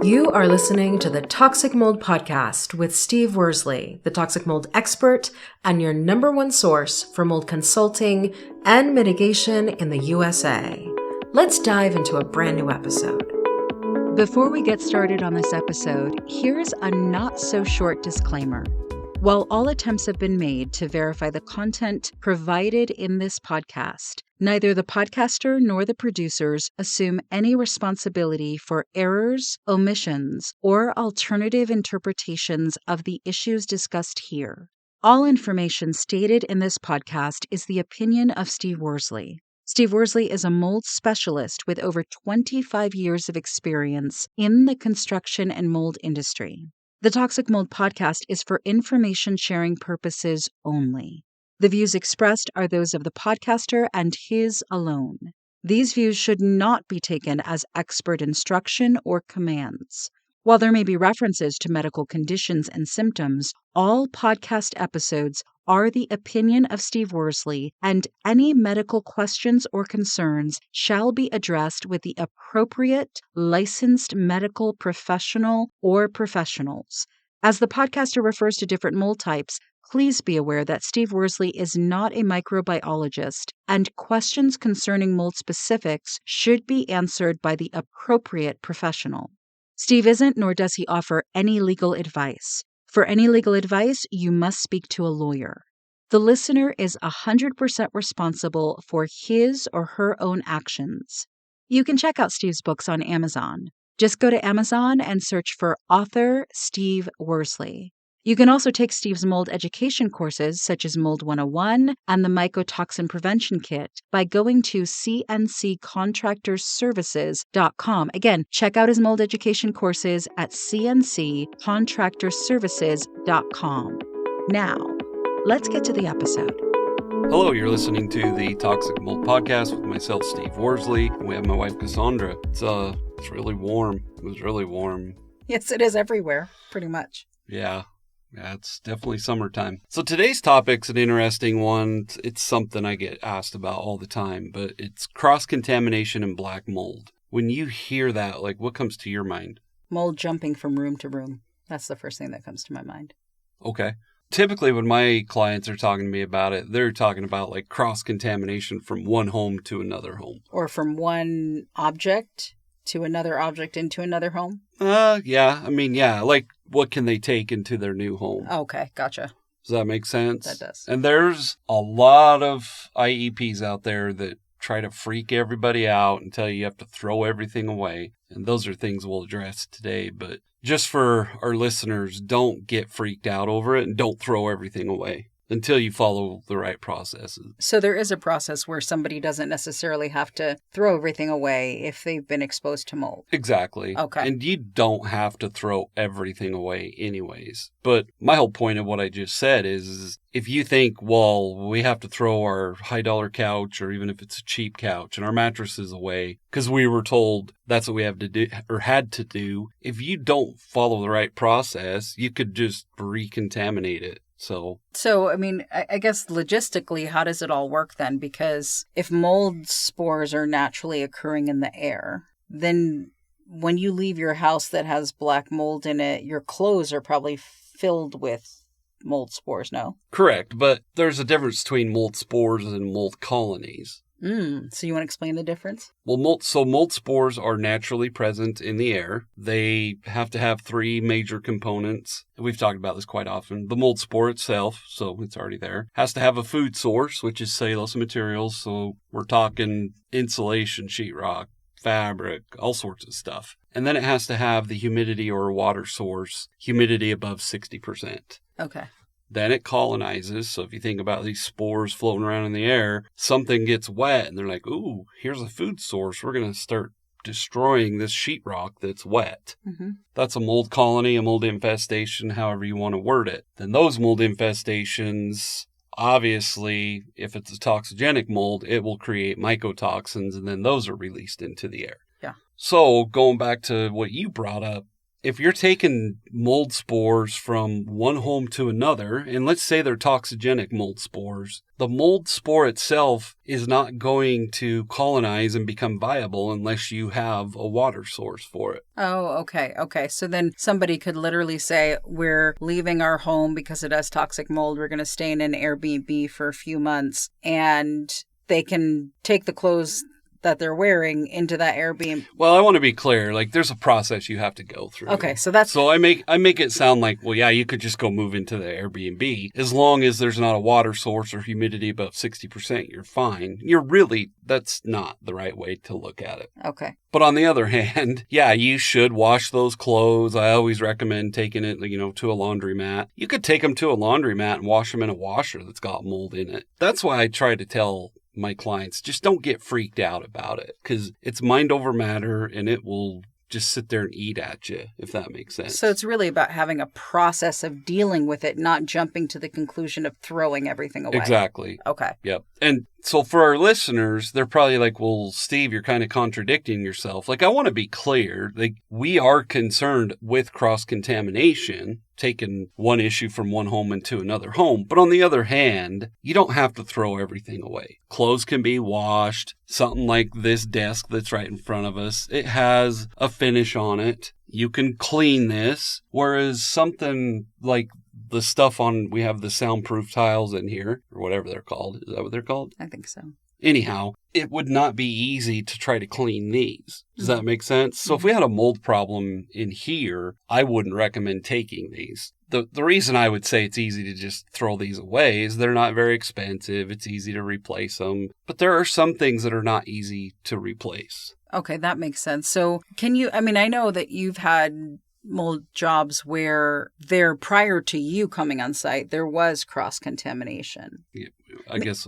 You are listening to the Toxic Mold Podcast with Steve Worsley, the toxic mold expert and your number one source for mold consulting and mitigation in the USA. Let's dive into a brand new episode. Before we get started on this episode, here's a not-so-short disclaimer. While all attempts have been made to verify the content provided in this podcast, neither the podcaster nor the producers assume any responsibility for errors, omissions, or alternative interpretations of the issues discussed here. All information stated in this podcast is the opinion of Steve Worsley. Steve Worsley is a mold specialist with over 25 years of experience in the construction and mold industry. The Toxic Mold Podcast is for information sharing purposes only. The views expressed are those of the podcaster and his alone. These views should not be taken as expert instruction or commands. While there may be references to medical conditions and symptoms, all podcast episodes are the opinion of Steve Worsley, and any medical questions or concerns shall be addressed with the appropriate licensed medical professional or professionals. As the podcaster refers to different mold types, please be aware that Steve Worsley is not a microbiologist, and questions concerning mold specifics should be answered by the appropriate professional. Steve isn't, nor does he offer any legal advice. For any legal advice, you must speak to a lawyer. The listener is 100% responsible for his or her own actions. You can check out Steve's books on Amazon. Just go to Amazon and search for author Steve Worsley. You can also take Steve's mold education courses, such as Mold 101 and the Mycotoxin Prevention Kit, by going to cnccontractorservices.com. Again, check out his mold education courses at cnccontractorservices.com. Now, let's get to the episode. Hello, you're listening to the Toxic Mold Podcast with myself, Steve Worsley. We have my wife, Cassandra. It's really warm. It was really warm. Yes, it is everywhere, pretty much. Yeah, it's definitely summertime. So today's topic's an interesting one. It's something I get asked about all the time, but it's cross-contamination and black mold. When you hear that, what comes to your mind? Mold jumping from room to room. That's the first thing that comes to my mind. Okay. Typically, when my clients are talking to me about it, they're talking about cross-contamination from one home to another home. Or from one object to another object into another home? Yeah. What can they take into their new home? Okay, gotcha. Does that make sense? That does. And there's a lot of IEPs out there that try to freak everybody out and tell you have to throw everything away. And those are things we'll address today. But just for our listeners, don't get freaked out over it and don't throw everything away until you follow the right processes. So there is a process where somebody doesn't necessarily have to throw everything away if they've been exposed to mold. Exactly. Okay. And you don't have to throw everything away anyways. But my whole point of what I just said is if you think, well, we have to throw our high-dollar couch or even if it's a cheap couch and our mattresses away because we were told that's what we have to do or had to do, if you don't follow the right process, you could just recontaminate it. So, I guess logistically, how does it all work then? Because if mold spores are naturally occurring in the air, then when you leave your house that has black mold in it, your clothes are probably filled with mold spores, no? Correct, but there's a difference between mold spores and mold colonies. So you want to explain the difference? Well, mold spores are naturally present in the air. They have to have three major components. We've talked about this quite often. The mold spore itself, so it's already there, has to have a food source, which is cellulose materials. So we're talking insulation, sheetrock, fabric, all sorts of stuff. And then it has to have the humidity or water source, humidity above 60%. Okay. Then it colonizes. So if you think about these spores floating around in the air, something gets wet and they're like, ooh, here's a food source. We're going to start destroying this sheetrock that's wet. Mm-hmm. That's a mold colony, a mold infestation, however you want to word it. Then those mold infestations, obviously, if it's a toxigenic mold, it will create mycotoxins and then those are released into the air. Yeah. So going back to what you brought up, if you're taking mold spores from one home to another, and let's say they're toxigenic mold spores, the mold spore itself is not going to colonize and become viable unless you have a water source for it. Oh, okay. Okay. So then somebody could literally say, we're leaving our home because it has toxic mold. We're going to stay in an Airbnb for a few months, and they can take the clothes that they're wearing into that Airbnb. Well, I want to be clear. Like, there's a process you have to go through. Okay, so that's... So I make it sound like, well, yeah, you could just go move into the Airbnb. As long as there's not a water source or humidity above 60%, you're fine. That's not the right way to look at it. Okay. But on the other hand, yeah, you should wash those clothes. I always recommend taking it, to a laundromat. You could take them to a laundromat and wash them in a washer that's got mold in it. That's why I try to tell my clients, just don't get freaked out about it, because it's mind over matter and it will just sit there and eat at you, if that makes sense. So it's really about having a process of dealing with it, not jumping to the conclusion of throwing everything away. Exactly. Okay. Yep. And so for our listeners, they're probably like, well, Steve, you're kind of contradicting yourself. Like, I want to be clear. Like, we are concerned with cross-contamination, taking one issue from one home into another home. But on the other hand, you don't have to throw everything away. Clothes can be washed. Something like this desk that's right in front of us, it has a finish on it. You can clean this. Whereas something like the stuff we have the soundproof tiles in here, or whatever they're called. Is that what they're called? I think so. Anyhow, it would not be easy to try to clean these. Does that make sense? So if we had a mold problem in here, I wouldn't recommend taking these. The reason I would say it's easy to just throw these away is they're not very expensive. It's easy to replace them. But there are some things that are not easy to replace. Okay, that makes sense. So I know that you've had mold jobs where prior to you coming on site, there was cross-contamination. Yeah, I guess.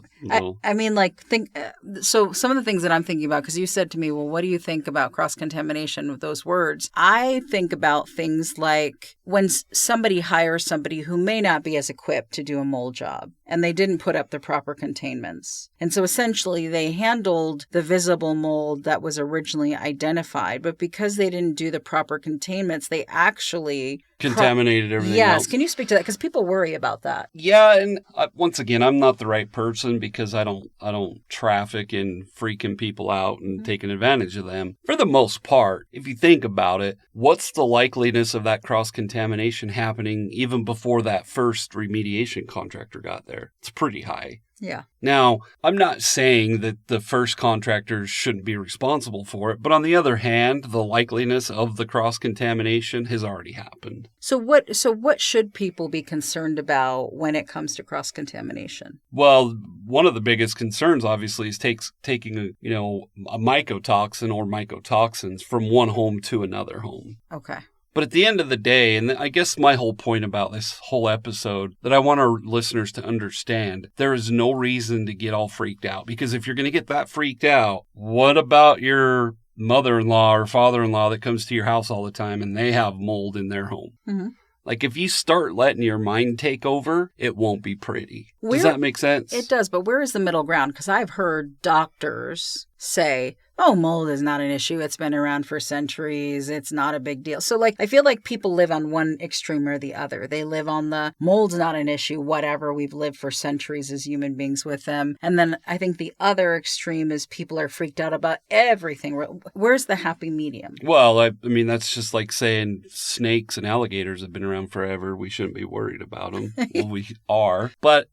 So some of the things that I'm thinking about, because you said to me, well, what do you think about cross-contamination with those words? I think about things like when somebody hires somebody who may not be as equipped to do a mold job, and they didn't put up the proper containments. And so essentially they handled the visible mold that was originally identified, but because they didn't do the proper containments, they actually contaminated everything Yes. else. Can you speak to that? Because people worry about that. Yeah, and once again, I'm not the right person because I don't traffic in freaking people out and taking advantage of them. For the most part, if you think about it, what's the likeliness of that cross-contamination happening even before that first remediation contractor got there? It's pretty high. Yeah. Now, I'm not saying that the first contractors shouldn't be responsible for it, but on the other hand, the likeliness of the cross-contamination has already happened. So what should people be concerned about when it comes to cross-contamination? Well, one of the biggest concerns, obviously, is taking a mycotoxin or mycotoxins from one home to another home. Okay. But at the end of the day, and I guess my whole point about this whole episode that I want our listeners to understand, there is no reason to get all freaked out. Because if you're going to get that freaked out, what about your mother-in-law or father-in-law that comes to your house all the time and they have mold in their home? Mm-hmm. Like, if you start letting your mind take over, it won't be pretty. Does that make sense? It does, but where is the middle ground? Because I've heard doctors say, oh, mold is not an issue. It's been around for centuries. It's not a big deal. So, I feel like people live on one extreme or the other. They live on the mold's not an issue, whatever. We've lived for centuries as human beings with them. And then I think the other extreme is people are freaked out about everything. Where's the happy medium? Well, I mean, that's just like saying snakes and alligators have been around forever. We shouldn't be worried about them. Well, we are. But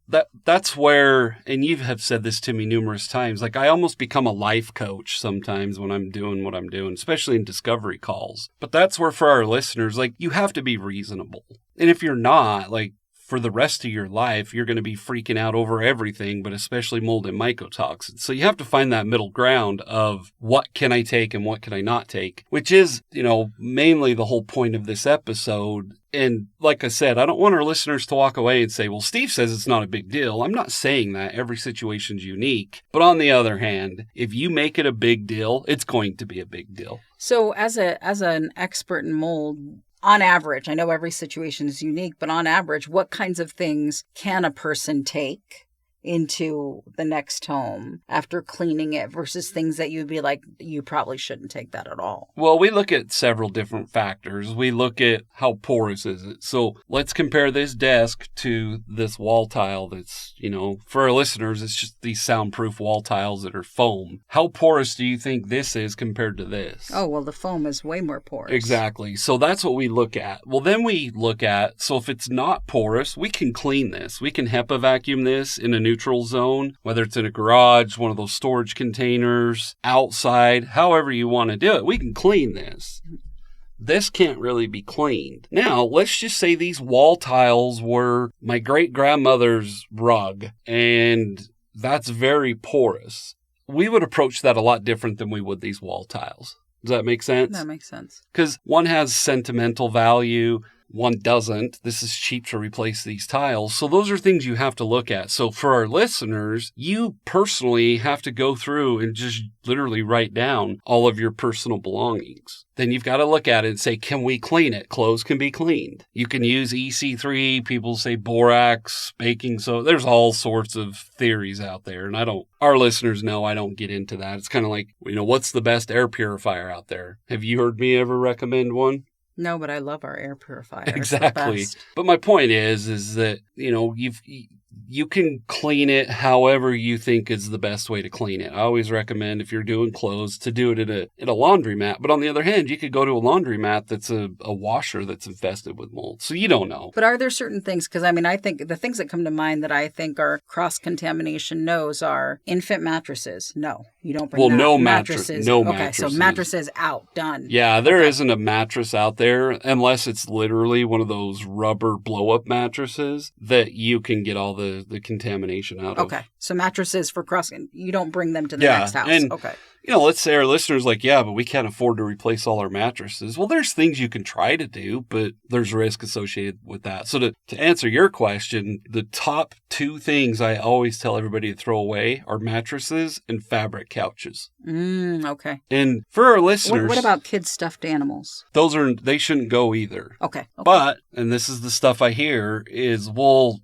that's where, and you have said this to me numerous times, like I almost become a life coach sometimes when I'm doing what I'm doing, especially in discovery calls. But that's where for our listeners, you have to be reasonable. And if you're not, for the rest of your life, you're going to be freaking out over everything, but especially mold and mycotoxins. So you have to find that middle ground of what can I take and what can I not take, which is, mainly the whole point of this episode. And like I said, I don't want our listeners to walk away and say, well, Steve says it's not a big deal. I'm not saying that. Every situation's unique. But on the other hand, if you make it a big deal, it's going to be a big deal. So as an expert in mold, on average, I know every situation is unique, but on average, what kinds of things can a person take into the next home after cleaning it versus things that you'd be like, you probably shouldn't take that at all? Well, we look at several different factors. We look at how porous is it. So let's compare this desk to this wall tile that's, for our listeners, it's just these soundproof wall tiles that are foam. How porous do you think this is compared to this? Oh, well, the foam is way more porous. Exactly. So that's what we look at. Well, then we look at, so if it's not porous, we can clean this. We can HEPA vacuum this in a neutral zone, whether it's in a garage, one of those storage containers, outside, however you want to do it. We can clean this. This can't really be cleaned. Now, let's just say these wall tiles were my great-grandmother's rug, and that's very porous. We would approach that a lot different than we would these wall tiles. Does that make sense? That makes sense. Because one has sentimental value, one doesn't. This is cheap to replace these tiles. So those are things you have to look at. So for our listeners, you personally have to go through and just literally write down all of your personal belongings. Then you've got to look at it and say, can we clean it? Clothes can be cleaned. You can use EC3. People say borax, baking soda. There's all sorts of theories out there. And our listeners know I don't get into that. It's kind of like, what's the best air purifier out there? Have you heard me ever recommend one? No, but I love our air purifier. Exactly. But my point is that, you can clean it however you think is the best way to clean it. I always recommend, if you're doing clothes, to do it in a laundromat. But on the other hand, you could go to a laundromat that's a washer that's infested with mold. So you don't know. But are there certain things? Because, I think the things that come to mind that I think are cross-contamination no's are infant mattresses. No, you don't bring no mattresses. No okay, mattresses. So mattresses out, done. Yeah, there isn't a mattress out there, unless it's literally one of those rubber blow-up mattresses that you can get all the contamination out of. Okay, so mattresses for you don't bring them to the next house. And, okay. Let's say our listeners like, yeah, but we can't afford to replace all our mattresses. Well, there's things you can try to do, but there's risk associated with that. So to answer your question, the top two things I always tell everybody to throw away are mattresses and fabric couches. Okay. And for our listeners... What about kids' stuffed animals? They shouldn't go either. Okay. But, and this is the stuff I hear, is, well,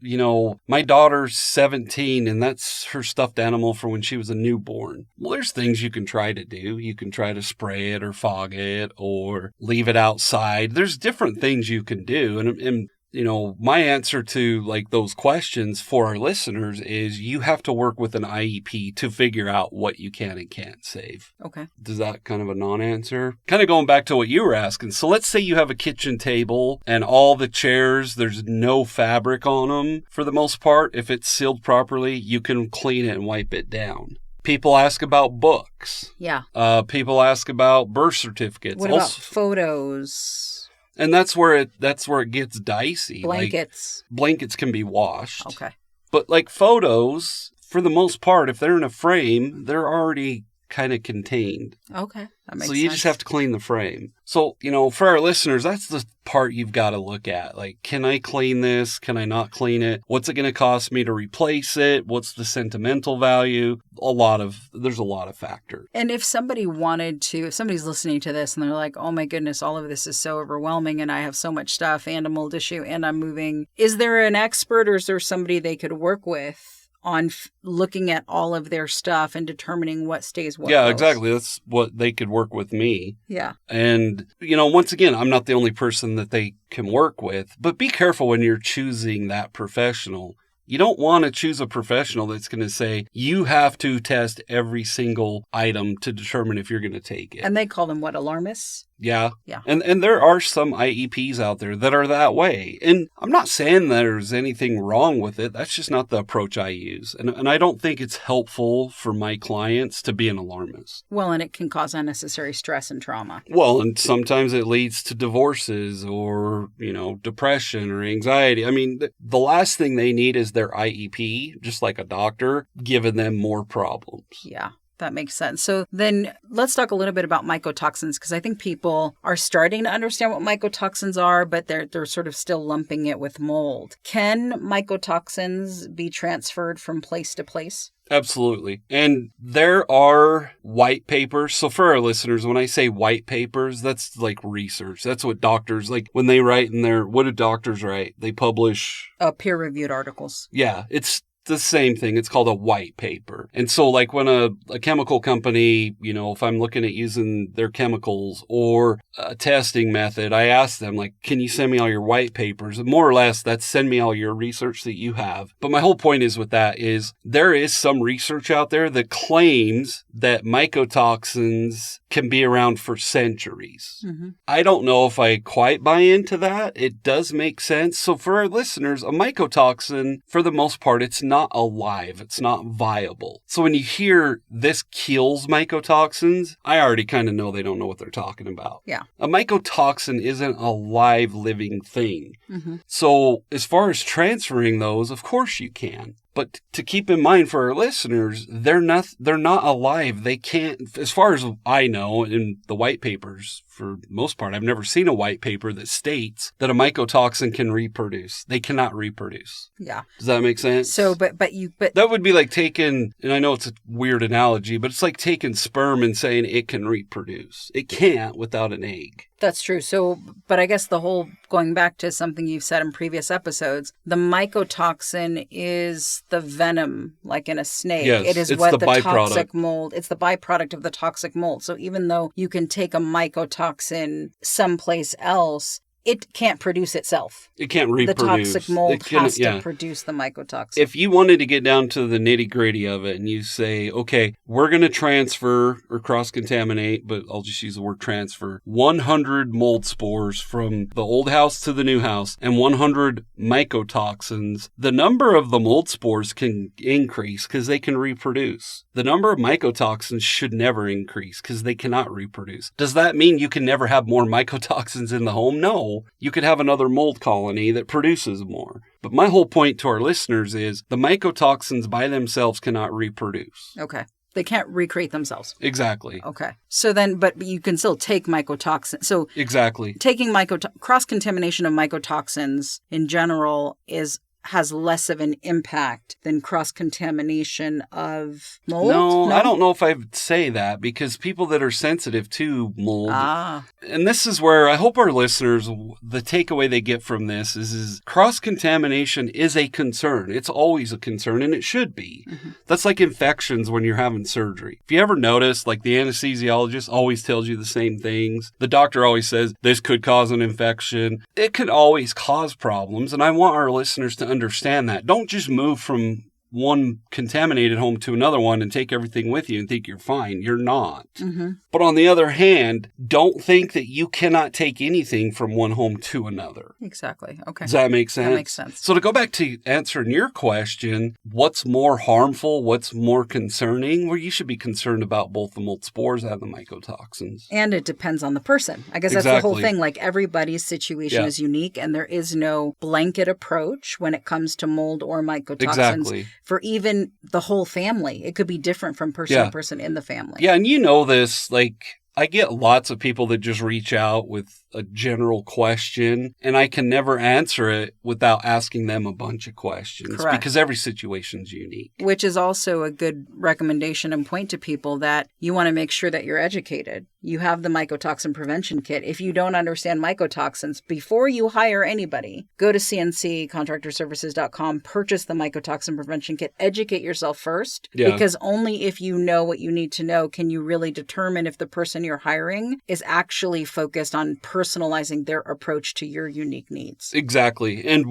my daughter's 17 and that's her stuffed animal from when she was a newborn. Well, there's things you can try to do. You can try to spray it or fog it or leave it outside. There's different things you can do. And my answer to those questions for our listeners is you have to work with an IEP to figure out what you can and can't save. Okay. Does that kind of a non-answer? Kind of going back to what you were asking. So let's say you have a kitchen table and all the chairs, there's no fabric on them for the most part. If it's sealed properly, you can clean it and wipe it down. People ask about books. Yeah. People ask about birth certificates. What about photos? And that's where it gets dicey. Blankets. Blankets can be washed. Okay. But photos, for the most part, if they're in a frame, they're already kind of contained. Okay. That makes sense. sense. So you just have to clean the frame. So, for our listeners, that's the part you've got to look at. Can I clean this? Can I not clean it? What's it going to cost me to replace it? What's the sentimental value? There's a lot of factors. And if somebody's listening to this and they're like, oh my goodness, all of this is so overwhelming and I have so much stuff and a mold issue and I'm moving. Is there an expert or is there somebody they could work with on looking at all of their stuff and determining what stays what Yeah, goes? exactly. That's what they could work with me. Yeah. And, once again, I'm not the only person that they can work with, but be careful when you're choosing that professional. You don't want to choose a professional that's going to say, you have to test every single item to determine if you're going to take it. And they call them what, alarmists? Yeah. Yeah. And there are some IEPs out there that are that way. And I'm not saying there's anything wrong with it. That's just not the approach I use. And I don't think it's helpful for my clients to be an alarmist. Well, and it can cause unnecessary stress and trauma. Well, and sometimes it leads to divorces or, depression or anxiety. I mean, the last thing they need is their IEP, just like a doctor, giving them more problems. Yeah. That makes sense. So then let's talk a little bit about mycotoxins, because I think people are starting to understand what mycotoxins are, but they're sort of still lumping it with mold. Can mycotoxins be transferred from place to place? Absolutely. And there are white papers. So for our listeners, when I say white papers, that's like research. That's what doctors, when they write what do doctors write? They publish... peer-reviewed articles. Yeah, it's the same thing. It's called a white paper. And so like when a chemical company, if I'm looking at using their chemicals or a testing method, I ask them like, can you send me all your white papers? And more or less, that's send me all your research that you have. But my whole point is with that is there is some research out there that claims that mycotoxins can be around for centuries. Mm-hmm. I don't know if I quite buy into that. It does make sense. So for our listeners, a mycotoxin, for the most part, it's not alive. It's not viable. So when you hear this kills mycotoxins, I already kind of know they don't know what they're talking about. Yeah. A mycotoxin isn't a live living thing. Mm-hmm. So as far as transferring those, of course you can. But to keep in mind for our listeners, they're not alive. They can't, as far as I know, in the white papers, for the most part, I've never seen a white paper that states that a mycotoxin can reproduce. They cannot reproduce. Yeah. Does that make sense? So, but that would be like taking, and I know it's a weird analogy, but it's like taking sperm and saying it can reproduce. It can't without an egg. That's true. So, but I guess going back to something you've said in previous episodes, the mycotoxin is the venom, like in a snake. Yes, it is it's what the byproduct. Toxic mold, it's the byproduct of the toxic mold. So even though you can take a mycotoxin someplace else, it can't produce itself. It can't reproduce. The toxic mold has to produce the mycotoxin. If you wanted to get down to the nitty-gritty of it and you say, okay, we're going to transfer or cross-contaminate, but I'll just use the word transfer, 100 mold spores from the old house to the new house and 100 mycotoxins, the number of the mold spores can increase because they can reproduce. The number of mycotoxins should never increase because they cannot reproduce. Does that mean you can never have more mycotoxins in the home? No. You could have another mold colony that produces more. But my whole point to our listeners is the mycotoxins by themselves cannot reproduce. Okay. They can't recreate themselves. Exactly. Okay. So then, but you can still take mycotoxins. So exactly. Taking cross-contamination of mycotoxins in general has less of an impact than cross-contamination of mold? No, I don't know if I would say that because people that are sensitive to mold, and this is where I hope our listeners, the takeaway they get from this is cross-contamination is a concern. It's always a concern, and it should be. Mm-hmm. That's like infections when you're having surgery. If you ever notice, like the anesthesiologist always tells you the same things. The doctor always says, this could cause an infection. It could always cause problems, and I want our listeners to understand that. Don't just move from one contaminated home to another one and take everything with you and think you're fine. You're not. Mm-hmm. But on the other hand, don't think that you cannot take anything from one home to another. Exactly. Okay. Does that make sense? That makes sense. So to go back to answering your question, what's more harmful? What's more concerning? Well, you should be concerned about both the mold spores and the mycotoxins. And it depends on the person. I guess that's the whole thing. Like everybody's situation is unique and there is no blanket approach when it comes to mold or mycotoxins. Exactly. For even the whole family. It could be different from person to person in the family. Yeah, and you know this, like, I get lots of people that just reach out with a general question, and I can never answer it without asking them a bunch of questions. Correct. Because every situation's unique. Which is also a good recommendation and point to people that you want to make sure that you're educated. You have the mycotoxin prevention kit. If you don't understand mycotoxins, before you hire anybody, go to cnccontractorservices.com, purchase the mycotoxin prevention kit, educate yourself first, because only if you know what you need to know can you really determine if the person you're hiring is actually focused on personalizing their approach to your unique needs. Exactly. And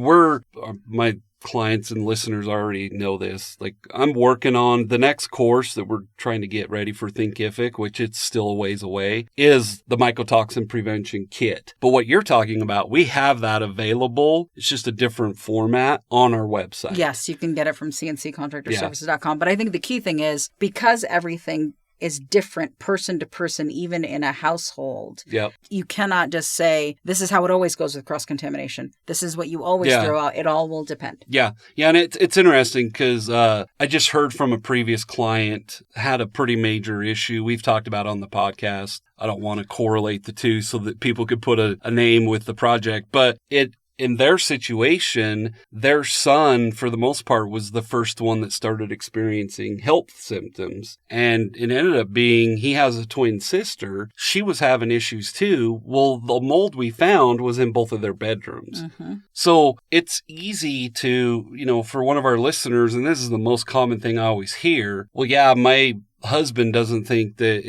my clients and listeners already know this. Like, I'm working on the next course that we're trying to get ready for Thinkific, which it's still a ways away, is the mycotoxin prevention kit. But what you're talking about, we have that available. It's just a different format on our website. Yes, you can get it from cnccontractorservices.com. But I think the key thing is because everything is different person to person, even in a household. Yep. You cannot just say, this is how it always goes with cross-contamination. This is what you always throw out. It all will depend. Yeah. Yeah. And it's interesting because I just heard from a previous client had a pretty major issue we've talked about on the podcast. I don't want to correlate the two so that people could put a name with the project, but it in their situation, their son, for the most part, was the first one that started experiencing health symptoms. And it ended up being, he has a twin sister. She was having issues too. Well, the mold we found was in both of their bedrooms. So it's easy to, for one of our listeners, and this is the most common thing I always hear, well, yeah, my husband doesn't think that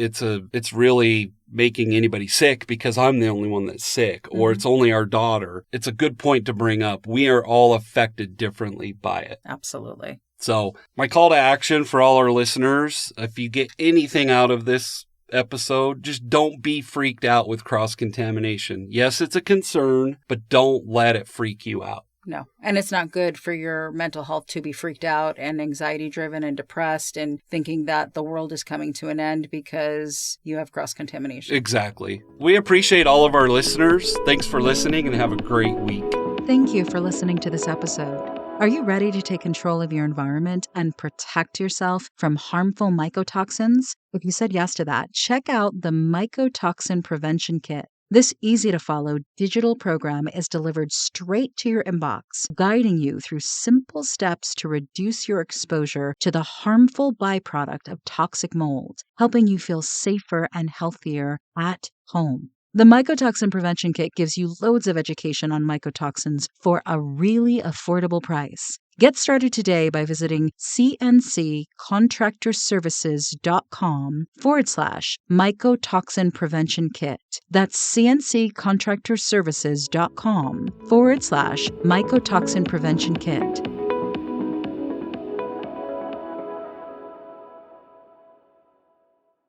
it's really making anybody sick because I'm the only one that's sick, or it's only our daughter. It's a good point to bring up. We are all affected differently by it. Absolutely. So my call to action for all our listeners, if you get anything out of this episode, just don't be freaked out with cross-contamination. Yes, it's a concern, but don't let it freak you out. No. And it's not good for your mental health to be freaked out and anxiety-driven and depressed and thinking that the world is coming to an end because you have cross-contamination. Exactly. We appreciate all of our listeners. Thanks for listening and have a great week. Thank you for listening to this episode. Are you ready to take control of your environment and protect yourself from harmful mycotoxins? If you said yes to that, check out the Mycotoxin Prevention Kit. This easy-to-follow digital program is delivered straight to your inbox, guiding you through simple steps to reduce your exposure to the harmful byproduct of toxic mold, helping you feel safer and healthier at home. The Mycotoxin Prevention Kit gives you loads of education on mycotoxins for a really affordable price. Get started today by visiting cnccontractorservices.com/mycotoxin prevention kit. That's cnccontractorservices.com/mycotoxin prevention kit.